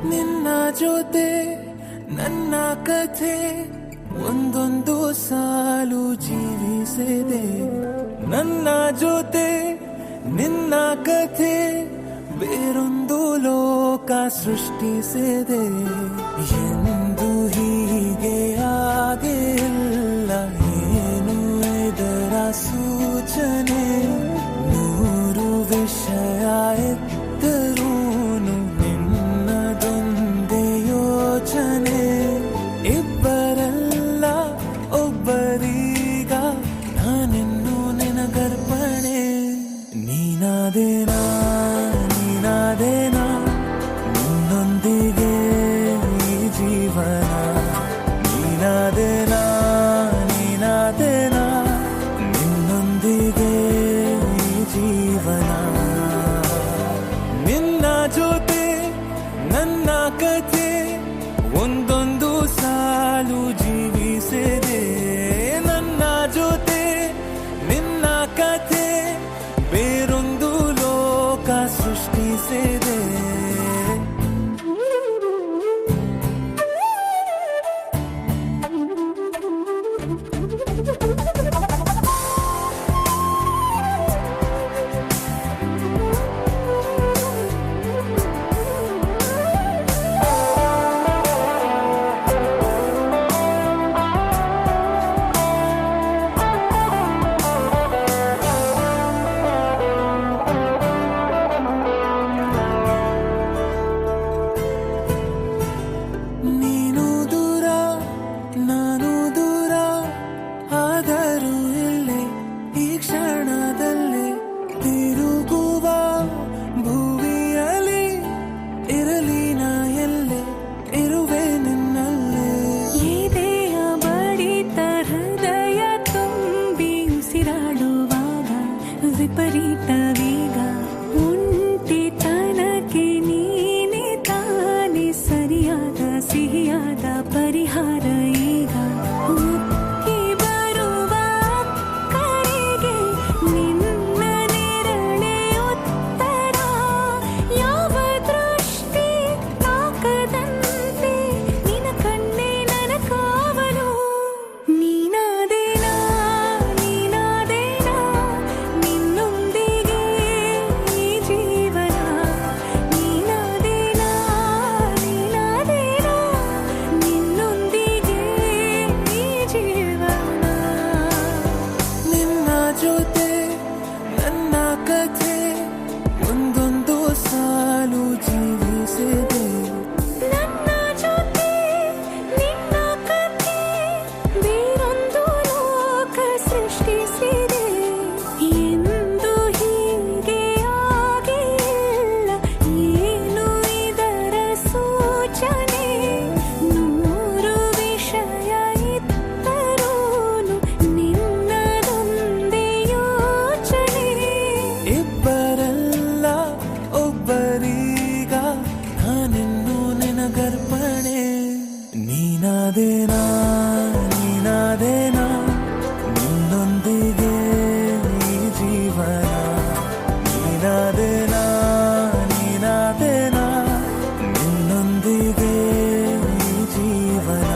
ನಿನ್ನ ಜೊತೆ ನನ್ನ ಕಥೆ ಒಂದೊಂದು ಸಾಲು ಜೀವಿಸಿದೆ. ನನ್ನ ಜೊತೆ ನಿನ್ನ ಕಥೆ ಬೇರೊಂದು ಲೋಕ ಸೃಷ್ಟಿಸಿದೆ. ಎಂದು ಹೀಗೆ ಆಗಿಲ್ಲ, ಏನು ಇದರ ಸೂಚನೆ? ನೂರು ವಿಷಯ ಎತ್ತರೂನು ನಿನ್ನದೊಂದೇ ಯೋಚನೆ. ಇಬ್ಬರಲ್ಲ ಒಬ್ಬರೀಗ ನಾನಿನ್ನು ನಿನಗರ್ಪಣೆ. ನೀನಾದೇನಾ ನೀನಾದೇನಾ ನಿನ್ನೊಂದಿಗೆ ಈ ಜೀವನ. ನೀನಾದೇನಾ ನೀನಾದೇನಾ ನಿನ್ನೊಂದಿಗೆ ಈ ಜೀವನ. ನಿನ್ನ ಜೊತೆ ನನ್ನ ಕಥೆ ಒಂದೊಂದು ಸಾಲು ಜೀವಿಸಿದೆ. ನನ್ನ ಜೊತೆ ನಿನ್ನ ಕಥೆ ಬೇರೊಂದು ಲೋಕ ಸೃಷ್ಟಿಸಿದೆ. ನೀನು ದೂರ ನಾನು ದೂರ ಆದರೂ ಇಲ್ಲೇ ಈ ಕ್ಷಣದಲ್ಲಿ ತಿರುಗುವ ಭೂಮಿಯಲ್ಲಿ ಇರಲಿ ನಾ ಎಲ್ಲೇ ಇರುವೆ ನಿನ್ನಲ್ಲೇ. ಎದೆಯ ಬಡಿತ ಹೃದಯ ತುಂಬಿ ಉಸಿರಾಡುವಾಗ ವಿಪರೀತ ವೇಗ. ಒಂಟಿತನಕ್ಕೆ ನೀನೆ ತಾನೆ ಸರಿಯಾದ ಸಿಹಿಯಾದ ಪರಿಹಾರ ಈಗ. ಉಕ್ಕಿ ಬರುವ ಕರೆಗೆ ನಿನ್ನ ನೆರಳೆ ಉತ್ತರ. ಯಾವ ದೃಷ್ಟಿ ತಾಕದಂತೆ ನಿನ್ನ ಕಣ್ಣೆ ನನ್ನ ಕಾವಲು. ನೀನಾದೇನಾ ನೀನಾದೇನಾ ನಿನ್ನೊಂದಿಗೆ ಈ ಜೀವನ. ನೀನಾದೇನಾ ನೀನಾದೇನಾ ನಿನ್ನೊಂದಿಗೆ ಈ ಜೀವನ. ನಿನ್ನ ಜೊತೆ ನನ್ನ ಕಥೆ ಒಂದೊಂದು ಸಾಲು ಜೀವಿಸಿದೆ. ನನ್ನ ಜೊತೆ ನಿನ್ನ ಕಥೆ ಬೇರೊಂದು ಲೋಕ ಸೃಷ್ಟಿಸಿದೆ. ಎಂದು ಹೀಗೆ ಆಗಿಲ್ಲ, ಏನು ಇದರ ಸೂಚನೆ? ನೂರು ವಿಷಯ ಇತ್ತರೂನು ನಿನ್ನದೊಂದೇ ಯೋಚನೆ. ಇಬ್ಬರಲ್ಲ ಒಬ್ಬರೀಗ ನಾನಿನ್ನು ನಿನಗರ್ಪಣೆ. ನೀನಾದೇನಾ ನೀನಾದೇನಾ ನಿನ್ನೊಂದಿಗೆ ಈ ಜೀವನ. ನೀನಾದೇನಾ ನೀನಾದೇನಾ ನಿನ್ನೊಂದಿಗೆ ಈ ಜೀವನ.